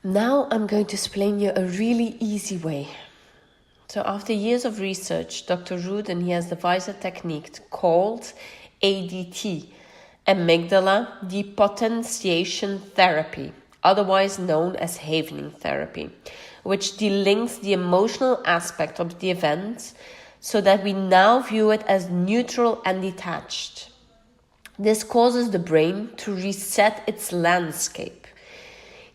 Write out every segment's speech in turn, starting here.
Now I'm going to explain you a really easy way. So after years of research, Dr. Rudin, he has devised a technique called ADT, amygdala depotentiation therapy, otherwise known as Havening therapy, which delinks the emotional aspect of the event so that we now view it as neutral and detached. This causes the brain to reset its landscape.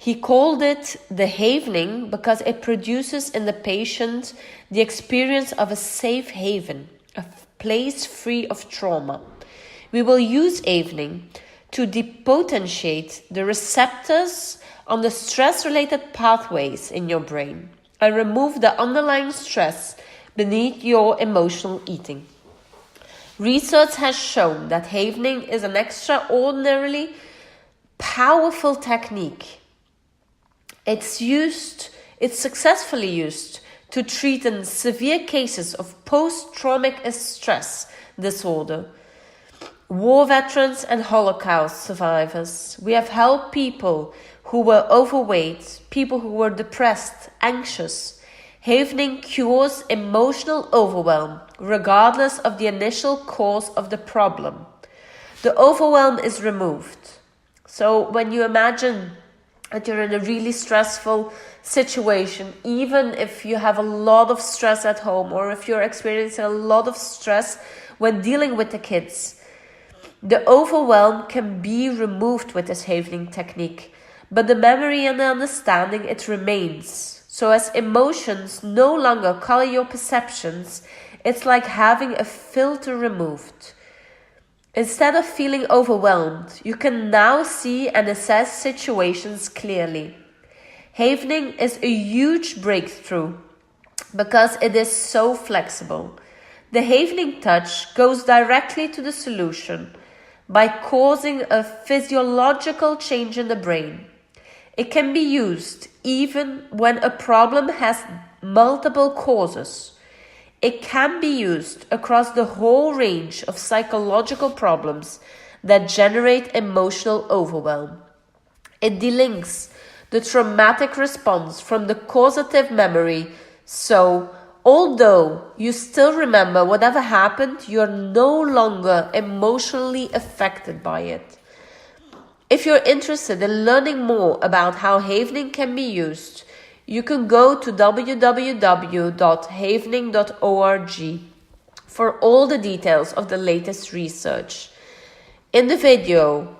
He called it the havening because it produces in the patient the experience of a safe haven, a place free of trauma. We will use havening to depotentiate the receptors on the stress-related pathways in your brain and remove the underlying stress beneath your emotional eating. Research has shown that havening is an extraordinarily powerful technique. It's successfully used to treat in severe cases of post-traumatic stress disorder, war veterans and Holocaust survivors. We have helped people who were overweight, people who were depressed, anxious. Havening cures emotional overwhelm, regardless of the initial cause of the problem. The overwhelm is removed. So when you imagine that you're in a really stressful situation, even if you have a lot of stress at home or if you're experiencing a lot of stress when dealing with the kids, the overwhelm can be removed with this havening technique, but the memory and the understanding, it remains. So as emotions no longer color your perceptions, it's like having a filter removed. Instead of feeling overwhelmed, you can now see and assess situations clearly. Havening is a huge breakthrough because it is so flexible. The havening touch goes directly to the solution by causing a physiological change in the brain. It can be used even when a problem has multiple causes. It can be used across the whole range of psychological problems that generate emotional overwhelm. It delinks the traumatic response from the causative memory, so although you still remember whatever happened, you're no longer emotionally affected by it. If you're interested in learning more about how havening can be used, you can go to www.havening.org for all the details of the latest research. In the video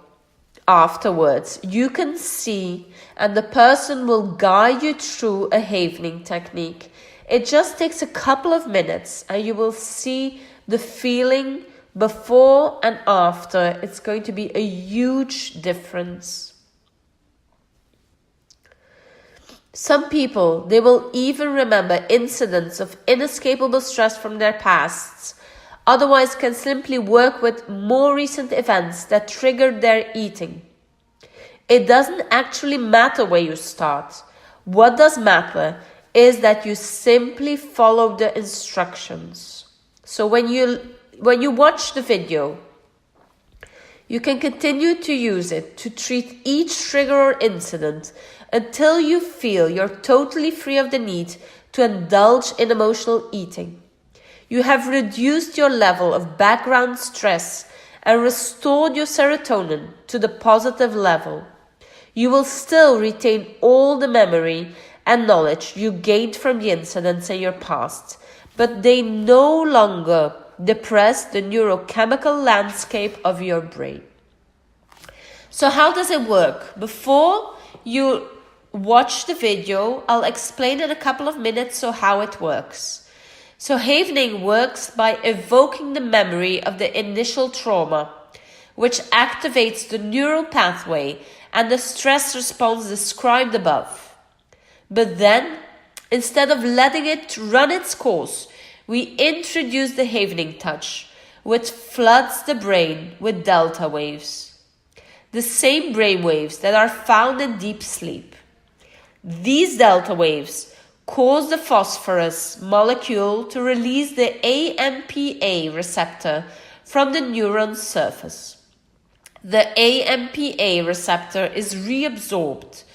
afterwards, you can see and the person will guide you through a havening technique. It just takes a couple of minutes and you will see the feeling before and after. It's going to be a huge difference. Some people, they will even remember incidents of inescapable stress from their pasts, otherwise can simply work with more recent events that triggered their eating. It doesn't actually matter where you start. What does matter is that you simply follow the instructions. So when you watch the video, you can continue to use it to treat each trigger or incident until you feel you're totally free of the need to indulge in emotional eating. You have reduced your level of background stress and restored your serotonin to the positive level. You will still retain all the memory and knowledge you gained from the incidents in your past, but they no longer depress the neurochemical landscape of your brain. So how does it work? Before you watch the video, I'll explain in a couple of minutes how it works. So havening works by evoking the memory of the initial trauma, which activates the neural pathway and the stress response described above. But then, instead of letting it run its course, we introduce the havening touch, which floods the brain with delta waves, the same brain waves that are found in deep sleep. These delta waves cause the phosphorus molecule to release the AMPA receptor from the neuron surface. The AMPA receptor is reabsorbed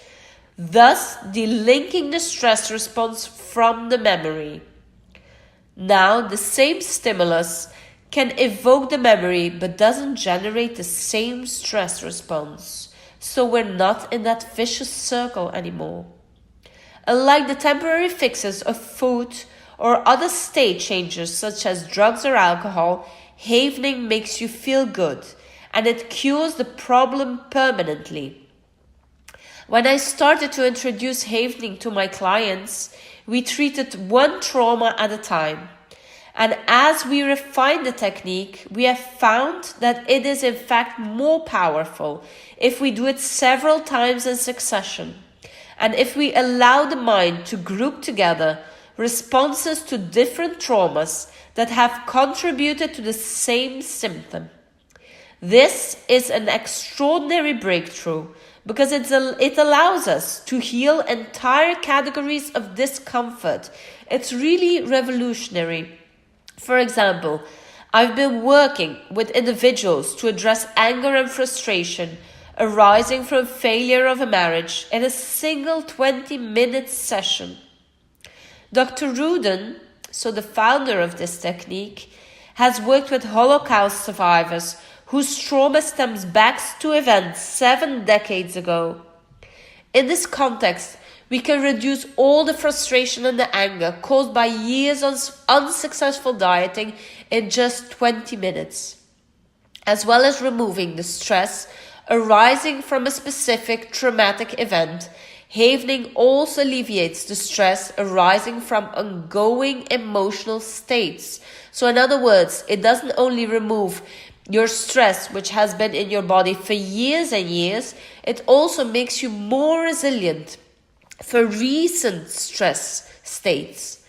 thus delinking the stress response from the memory. Now, the same stimulus can evoke the memory but doesn't generate the same stress response. So we're not in that vicious circle anymore. Unlike the temporary fixes of food or other state changes such as drugs or alcohol, havening makes you feel good and it cures the problem permanently. When I started to introduce havening to my clients, we treated one trauma at a time. And as we refine the technique, we have found that it is in fact more powerful if we do it several times in succession. And if we allow the mind to group together responses to different traumas that have contributed to the same symptom. This is an extraordinary breakthrough because it allows us to heal entire categories of discomfort. It's really revolutionary. For example, I've been working with individuals to address anger and frustration arising from failure of a marriage in a single 20-minute session. Dr. Rudin, so the founder of this technique, has worked with Holocaust survivors whose trauma stems back to events 7 decades ago. In this context, we can reduce all the frustration and the anger caused by years of unsuccessful dieting in just 20 minutes, as well as removing the stress arising from a specific traumatic event. Havening also alleviates the stress arising from ongoing emotional states. So in other words, it doesn't only remove your stress, which has been in your body for years and years, it also makes you more resilient for recent stress states.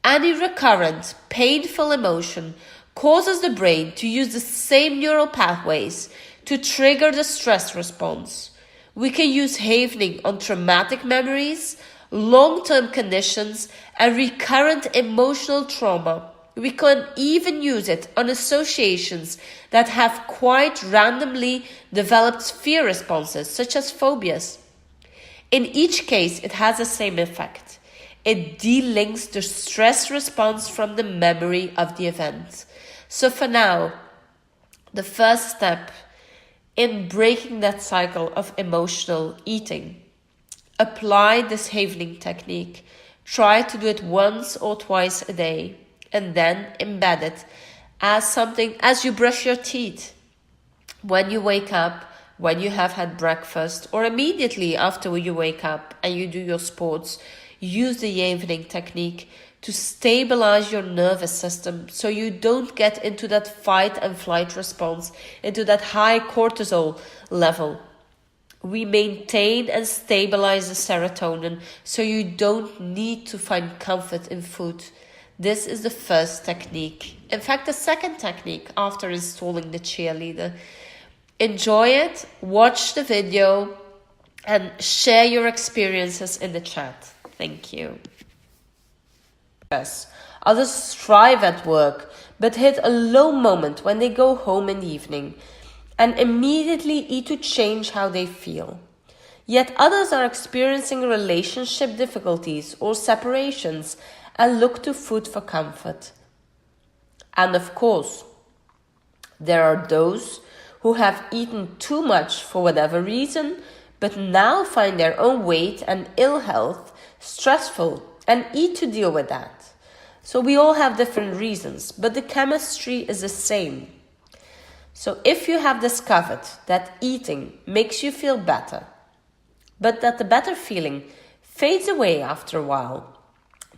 Any recurrent, painful emotion causes the brain to use the same neural pathways to trigger the stress response. We can use havening on traumatic memories, long-term conditions, and recurrent emotional trauma. We can even use it on associations that have quite randomly developed fear responses, such as phobias. In each case, it has the same effect. It delinks the stress response from the memory of the event. So for now, the first step in breaking that cycle of emotional eating, apply this havening technique. Try to do it once or twice a day, and then embed it as something as you brush your teeth, when you wake up, when you have had breakfast, or immediately after you wake up and you do your sports. Use the havening technique to stabilize your nervous system so you don't get into that fight and flight response, into that high cortisol level. We maintain and stabilize the serotonin so you don't need to find comfort in food. This is the first technique. In fact, the second technique after installing the cheerleader. Enjoy it, watch the video, and share your experiences in the chat. Thank you. Yes, others strive at work, but hit a low moment when they go home in the evening and immediately eat to change how they feel. Yet others are experiencing relationship difficulties or separations and look to food for comfort. And of course, there are those who have eaten too much for whatever reason, but now find their own weight and ill health stressful and eat to deal with that. So we all have different reasons, but the chemistry is the same. So if you have discovered that eating makes you feel better, but that the better feeling fades away after a while,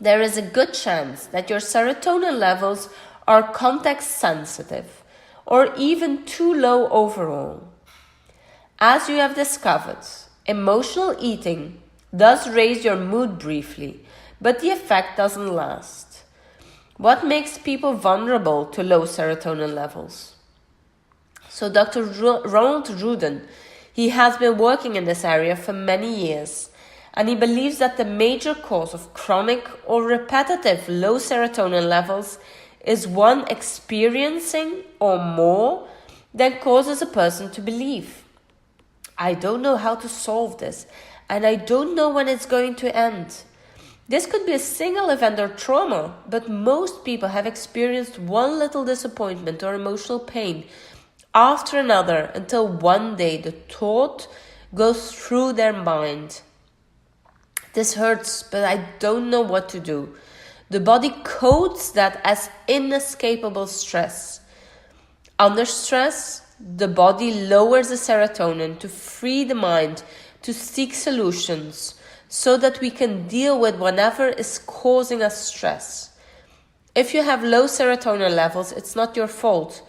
there is a good chance that your serotonin levels are context sensitive or even too low overall. As you have discovered, emotional eating does raise your mood briefly, but the effect doesn't last. What makes people vulnerable to low serotonin levels? So Dr. Ronald Rudin, he has been working in this area for many years, and he believes that the major cause of chronic or repetitive low serotonin levels is one experiencing or more than causes a person to believe. I don't know how to solve this, and I don't know when it's going to end. This could be a single event or trauma, but most people have experienced one little disappointment or emotional pain after another until one day the thought goes through their mind. This hurts, but I don't know what to do. The body codes that as inescapable stress. Under stress, the body lowers the serotonin to free the mind to seek solutions so that we can deal with whatever is causing us stress. If you have low serotonin levels, it's not your fault.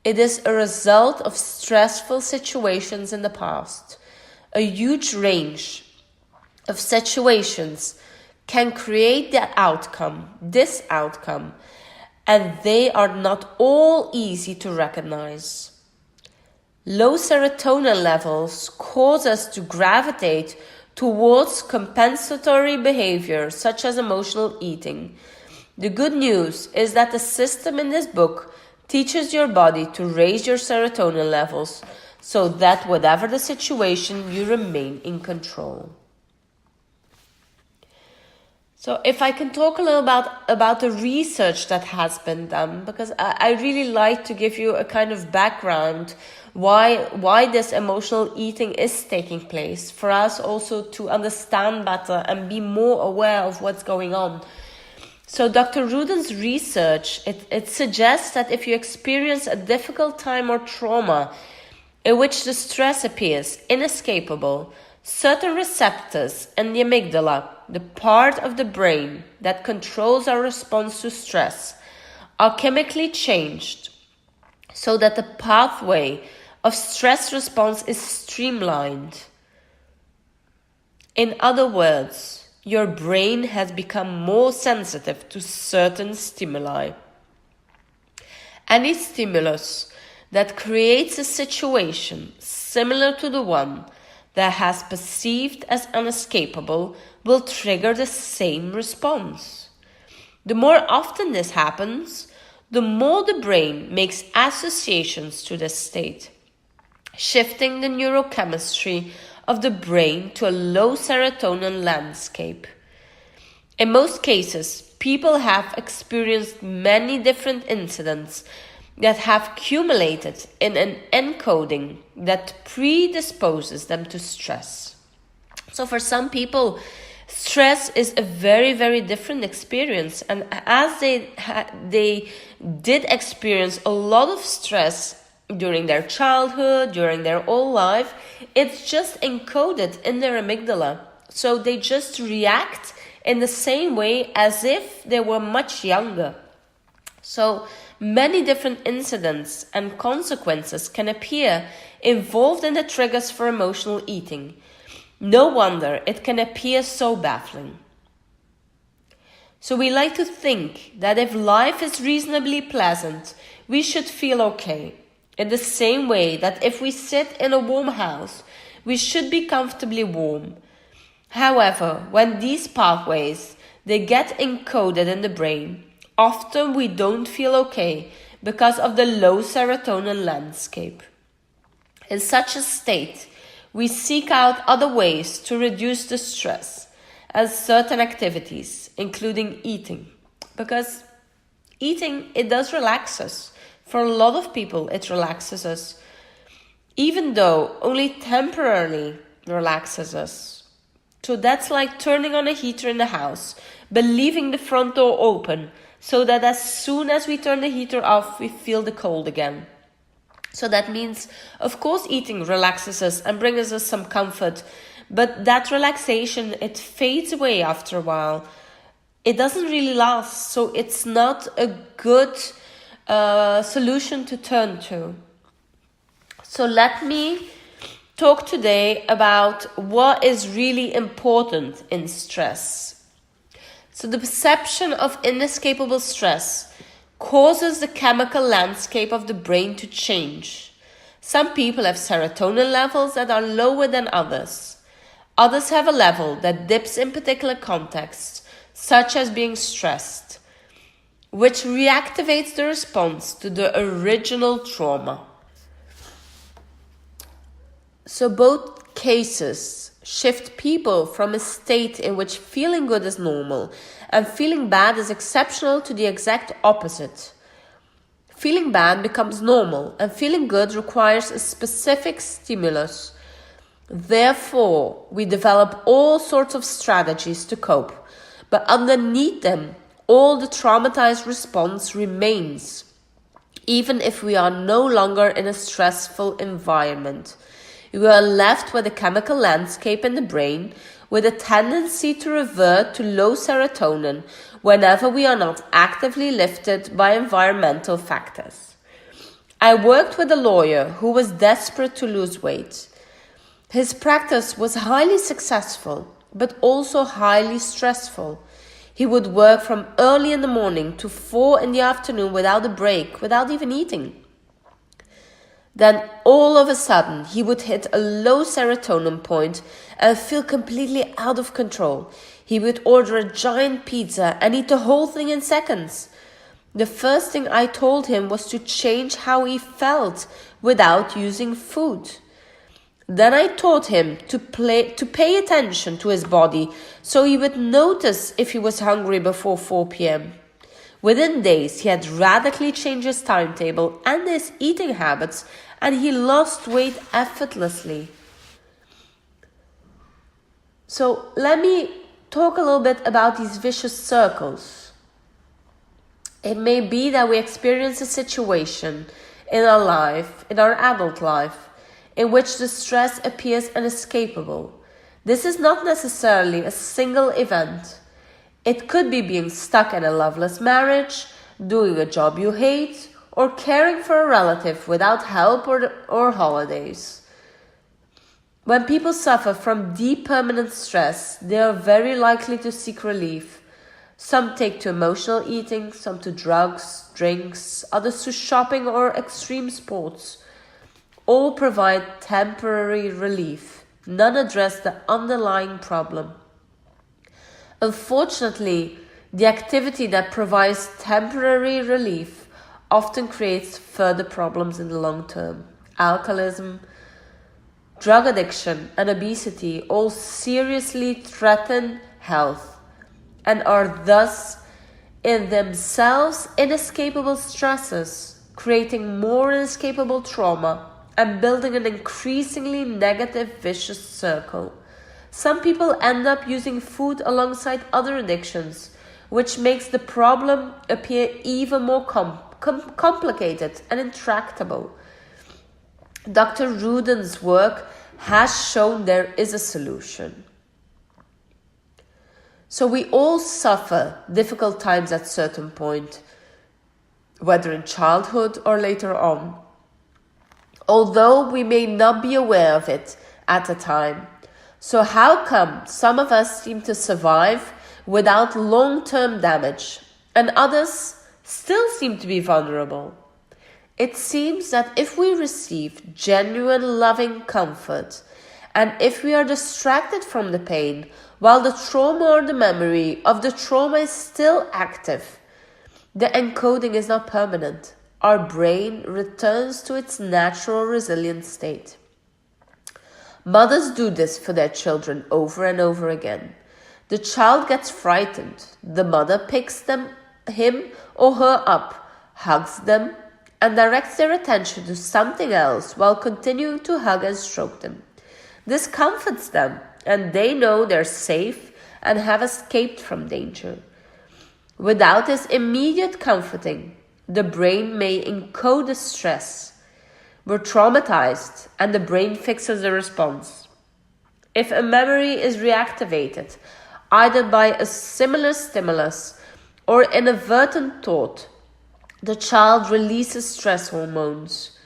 It is a result of stressful situations in the past. A huge range of situations can create this outcome, and they are not all easy to recognize. Low serotonin levels cause us to gravitate towards compensatory behavior, such as emotional eating. The good news is that the system in this book teaches your body to raise your serotonin levels so that whatever the situation, you remain in control. So if I can talk a little about the research that has been done, because I really like to give you a kind of background why this emotional eating is taking place, for us also to understand better and be more aware of what's going on. So Dr. Rudin's research, it suggests that if you experience a difficult time or trauma in which the stress appears inescapable, certain receptors in the amygdala, the part of the brain that controls our response to stress, are chemically changed so that the pathway of stress response is streamlined. In other words, your brain has become more sensitive to certain stimuli. Any stimulus that creates a situation similar to the one that has perceived as unescapable will trigger the same response. The more often this happens, the more the brain makes associations to this state, shifting the neurochemistry of the brain to a low serotonin landscape. In most cases, people have experienced many different incidents that have accumulated in an encoding that predisposes them to stress. So for some people, stress is a very, very different experience. And as they did experience a lot of stress during their childhood, during their whole life, it's just encoded in their amygdala. So they just react in the same way as if they were much younger. So many different incidents and consequences can appear involved in the triggers for emotional eating. No wonder it can appear so baffling. So we like to think that if life is reasonably pleasant, we should feel okay. In the same way that if we sit in a warm house, we should be comfortably warm. However, when these pathways, they get encoded in the brain, often we don't feel okay because of the low serotonin landscape. In such a state, we seek out other ways to reduce the stress as certain activities, including eating. Because eating, it does relax us. For a lot of people, it relaxes us, even though only temporarily relaxes us. So that's like turning on a heater in the house, but leaving the front door open, so that as soon as we turn the heater off, we feel the cold again. So that means, of course, eating relaxes us and brings us some comfort, but that relaxation, it fades away after a while. It doesn't really last, so it's not a good solution to turn to. So let me talk today about what is really important in stress. So the perception of inescapable stress causes the chemical landscape of the brain to change. Some people have serotonin levels that are lower than others. Others have a level that dips in particular contexts, such as being stressed, which reactivates the response to the original trauma. So both cases shift people from a state in which feeling good is normal and feeling bad is exceptional to the exact opposite. Feeling bad becomes normal, and feeling good requires a specific stimulus. Therefore, we develop all sorts of strategies to cope, but underneath them, all the traumatized response remains, even if we are no longer in a stressful environment. We are left with a chemical landscape in the brain with a tendency to revert to low serotonin whenever we are not actively lifted by environmental factors. I worked with a lawyer who was desperate to lose weight. His practice was highly successful, but also highly stressful. He would work from early in the morning to 4 in the afternoon without a break, without even eating. Then all of a sudden, he would hit a low serotonin point and feel completely out of control. He would order a giant pizza and eat the whole thing in seconds. The first thing I told him was to change how he felt without using food. Then I taught him to pay attention to his body so he would notice if he was hungry before 4 p.m. Within days, he had radically changed his timetable and his eating habits, and he lost weight effortlessly. So let me talk a little bit about these vicious circles. It may be that we experience a situation in our life, in our adult life, in which the stress appears inescapable. This is not necessarily a single event. It could be being stuck in a loveless marriage, doing a job you hate, or caring for a relative without help or holidays. When people suffer from deep permanent stress, they are very likely to seek relief. Some take to emotional eating, some to drugs, drinks, others to shopping or extreme sports. All provide temporary relief. None address the underlying problem. Unfortunately, the activity that provides temporary relief often creates further problems in the long term. Alcoholism, drug addiction, and obesity all seriously threaten health and are thus in themselves inescapable stresses, creating more inescapable trauma and building an increasingly negative vicious circle. Some people end up using food alongside other addictions, which makes the problem appear even more complicated and intractable. Dr. Rudin's work has shown there is a solution. So we all suffer difficult times at a certain point, whether in childhood or later on, although we may not be aware of it at the time. So how come some of us seem to survive without long-term damage and others still seem to be vulnerable? It seems that if we receive genuine loving comfort and if we are distracted from the pain while the trauma or the memory of the trauma is still active, the encoding is not permanent. Our brain returns to its natural resilient state. Mothers do this for their children over and over again. The child gets frightened. The mother picks him or her up, hugs them, and directs their attention to something else while continuing to hug and stroke them. This comforts them, and they know they're safe and have escaped from danger. Without this immediate comforting, the brain may encode the stress. We're traumatized, and the brain fixes the response. If a memory is reactivated, either by a similar stimulus or inadvertent thought, the child releases stress hormones.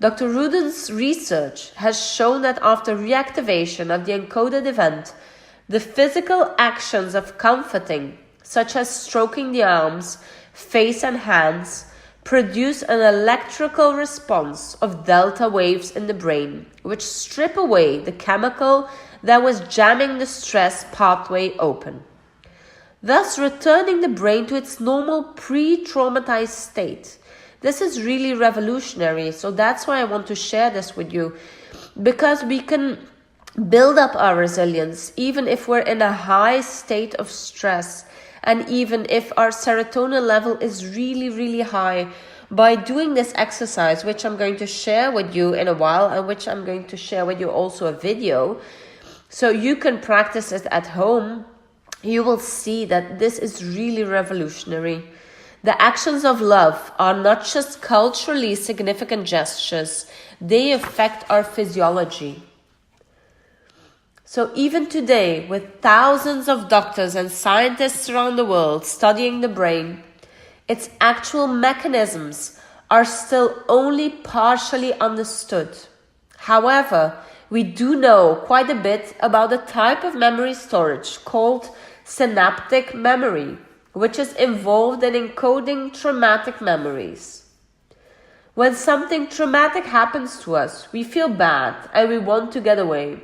Dr. Rudin's research has shown that after reactivation of the encoded event, the physical actions of comforting, such as stroking the arms, face and hands, produce an electrical response of delta waves in the brain, which strip away the chemical that was jamming the stress pathway open, thus returning the brain to its normal pre-traumatized state. This is really revolutionary, so that's why I want to share this with you, because we can build up our resilience, even if we're in a high state of stress, and even if our serotonin level is really, really high, by doing this exercise, which I'm going to share with you in a while, and which I'm going to share with you also a video, so you can practice it at home, you will see that this is really revolutionary. The actions of love are not just culturally significant gestures, they affect our physiology. So even today, with thousands of doctors and scientists around the world studying the brain, its actual mechanisms are still only partially understood. However, we do know quite a bit about a type of memory storage called synaptic memory, which is involved in encoding traumatic memories. When something traumatic happens to us, we feel bad and we want to get away.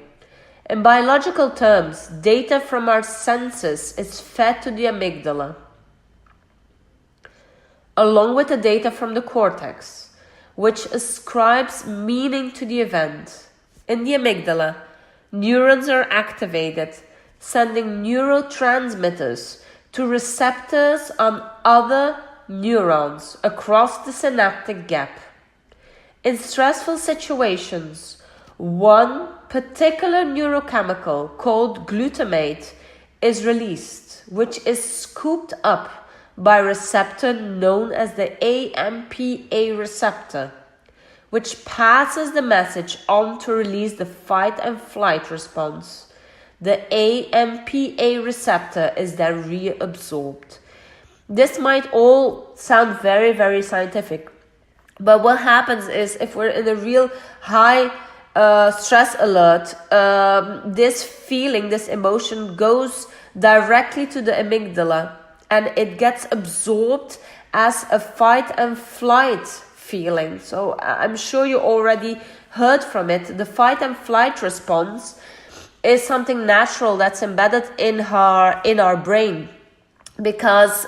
In biological terms, data from our senses is fed to the amygdala, along with the data from the cortex, which ascribes meaning to the event. In the amygdala, neurons are activated, sending neurotransmitters to receptors on other neurons across the synaptic gap. In stressful situations, one particular neurochemical called glutamate is released, which is scooped up by a receptor known as the AMPA receptor, which passes the message on to release the fight and flight response. The AMPA receptor is then reabsorbed. This might all sound very, very scientific, but what happens is if we're in a real high stress alert, this feeling, this emotion goes directly to the amygdala and it gets absorbed as a fight and flight feeling. So I'm sure you already heard from it. The fight and flight response is something natural that's embedded in our brain, because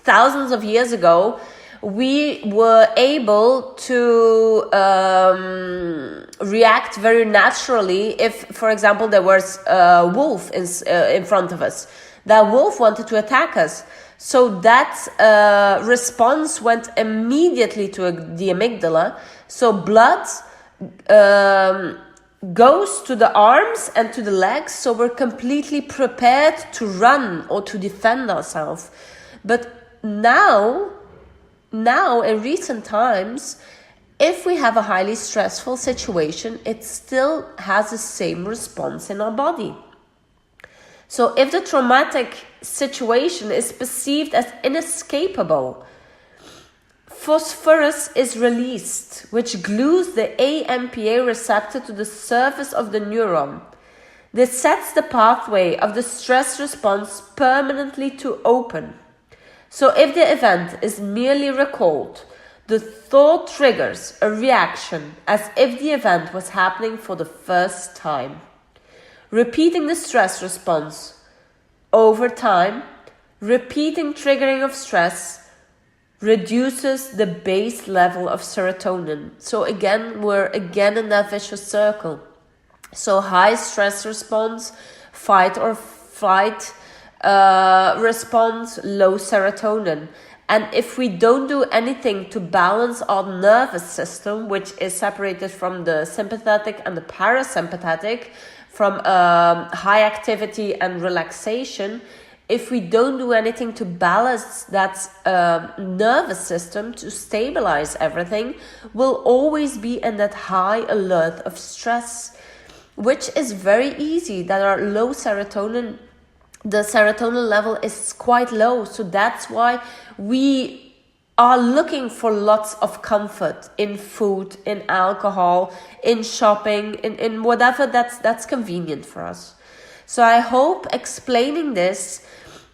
thousands of years ago we were able to react very naturally if, for example, there was a wolf in front of us. That wolf wanted to attack us. So that response went immediately to the amygdala. So blood goes to the arms and to the legs. So we're completely prepared to run or to defend ourselves. But now in recent times, if we have a highly stressful situation, it still has the same response in our body. So if the traumatic situation is perceived as inescapable, phosphorus is released, which glues the AMPA receptor to the surface of the neuron. This sets the pathway of the stress response permanently to open. So if the event is merely recalled, the thought triggers a reaction as if the event was happening for the first time. Repeating the stress response over time, repeating triggering of stress reduces the base level of serotonin. So again, we're again in that vicious circle. So high stress response, fight or flight response, low serotonin. And if we don't do anything to balance our nervous system, which is separated from the sympathetic and the parasympathetic, from high activity and relaxation, if we don't do anything to balance that nervous system, to stabilize everything, we'll always be in that high alert of stress, which is very easy. That our low serotonin, the serotonin level is quite low. So that's why we are looking for lots of comfort in food, in alcohol, in shopping, in whatever that's convenient for us. So I hope explaining this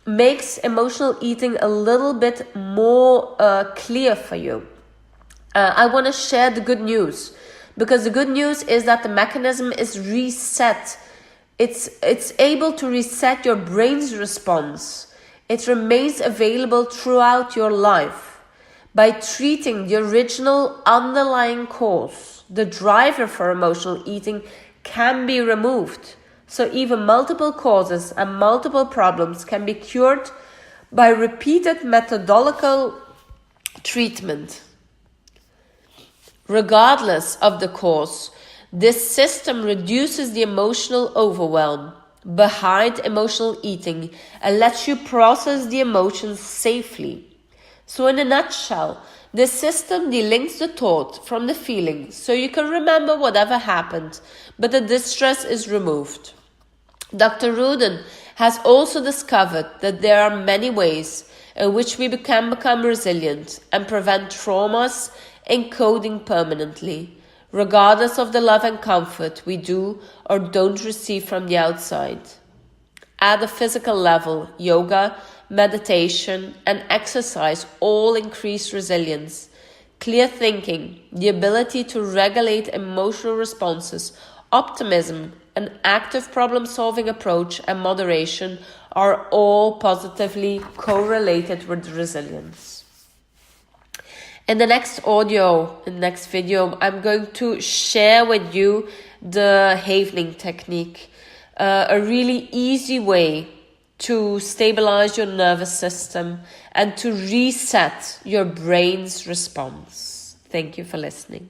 makes emotional eating a little bit more clear for you. I want to share the good news, because the good news is that the mechanism is reset. It's able to reset your brain's response. It remains available throughout your life. By treating the original underlying cause, the driver for emotional eating can be removed. So even multiple causes and multiple problems can be cured by repeated methodological treatment. Regardless of the cause, this system reduces the emotional overwhelm behind emotional eating and lets you process the emotions safely. So in a nutshell, this system delinks the thought from the feeling so you can remember whatever happened, but the distress is removed. Dr. Rudin has also discovered that there are many ways in which we can become resilient and prevent traumas encoding permanently, regardless of the love and comfort we do or don't receive from the outside. At a physical level, yoga, meditation, and exercise all increase resilience. Clear thinking, the ability to regulate emotional responses, optimism, an active problem-solving approach, and moderation are all positively correlated with resilience. In the next video, I'm going to share with you the Havening technique, a really easy way to stabilize your nervous system and to reset your brain's response. Thank you for listening.